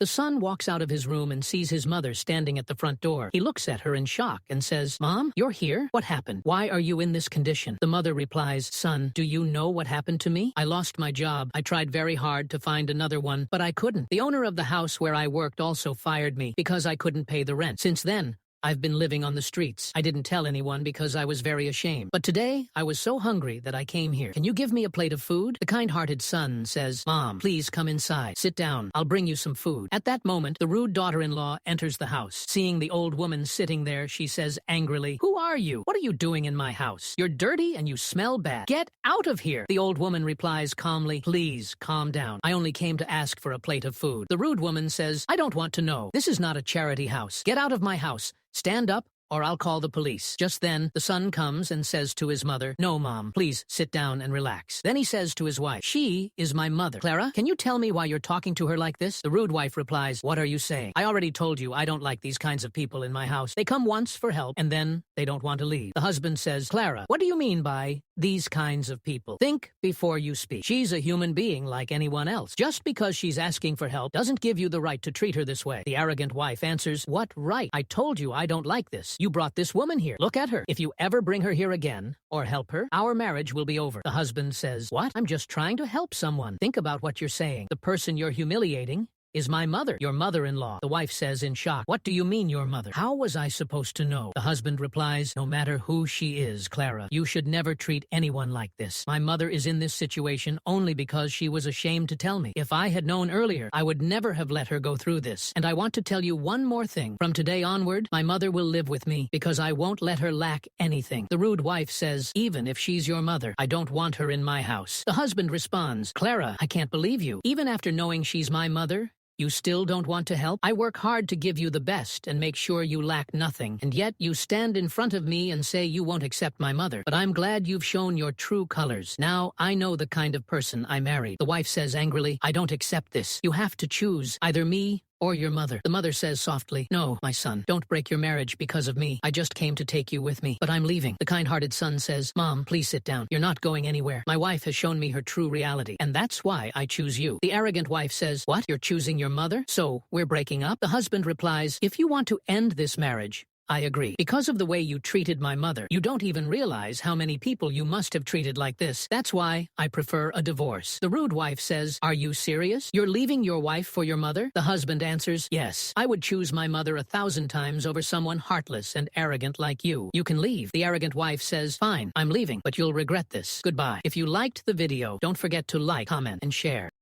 The son walks out of his room and sees his mother standing at the front door. He looks at her in shock and says, "Mom, you're here? What happened? Why are you in this condition?" The mother replies, "Son, do you know what happened to me? I lost my job. I tried very hard to find another one, but I couldn't. The owner of the house where I worked also fired me because I couldn't pay the rent. Since then, I've been living on the streets. I didn't tell anyone because I was very ashamed. But today, I was so hungry that I came here. Can you give me a plate of food?" The kind-hearted son says, "Mom, please come inside. Sit down. I'll bring you some food." At that moment, the rude daughter-in-law enters the house. Seeing the old woman sitting there, she says angrily, "Who are you? What are you doing in my house? You're dirty and you smell bad. Get out of here." The old woman replies calmly, "Please, calm down. I only came to ask for a plate of food." The rude woman says, "I don't want to know. This is not a charity house. Get out of my house. Stand up, or I'll call the police." Just then, the son comes and says to his mother, "No, Mom, please sit down and relax." Then he says to his wife, "She is my mother. Clara, can you tell me why you're talking to her like this?" The rude wife replies, "What are you saying? I already told you I don't like these kinds of people in my house. They come once for help, and then they don't want to leave." The husband says, "Clara, what do you mean by these kinds of people? Think before you speak. She's a human being like anyone else. Just because she's asking for help doesn't give you the right to treat her this way." The arrogant wife answers, "What right? I told you I don't like this. You brought this woman here. Look at her. If you ever bring her here again, or help her, our marriage will be over." The husband says, "What? I'm just trying to help someone. Think about what you're saying. The person you're humiliating is my mother, your mother-in-law." The wife says in shock, "What do you mean your mother? How was I supposed to know?" The husband replies, "No matter who she is, Clara, you should never treat anyone like this. My mother is in this situation only because she was ashamed to tell me. If I had known earlier, I would never have let her go through this. And I want to tell you one more thing. From today onward, my mother will live with me because I won't let her lack anything." The rude wife says, "Even if she's your mother, I don't want her in my house." The husband responds, "Clara, I can't believe you. Even after knowing she's my mother, you still don't want to help? I work hard to give you the best and make sure you lack nothing, and yet you stand in front of me and say you won't accept my mother. But I'm glad you've shown your true colors. Now I know the kind of person I married." The wife says angrily, "I don't accept this. You have to choose either me or your mother." The mother says softly, "No, my son, don't break your marriage because of me. I just came to take you with me, but I'm leaving." The kind-hearted son says, "Mom, please sit down. You're not going anywhere. My wife has shown me her true reality, and that's why I choose you." The arrogant wife says, "What? You're choosing your mother? So we're breaking up?" The husband replies, "If you want to end this marriage, I agree. Because of the way you treated my mother, you don't even realize how many people you must have treated like this. That's why I prefer a divorce." The rude wife says, "Are you serious? You're leaving your wife for your mother?" The husband answers, "Yes. I would choose my mother 1,000 times over someone heartless and arrogant like you. You can leave." The arrogant wife says, "Fine, I'm leaving, but you'll regret this. Goodbye." If you liked the video, don't forget to like, comment, and share.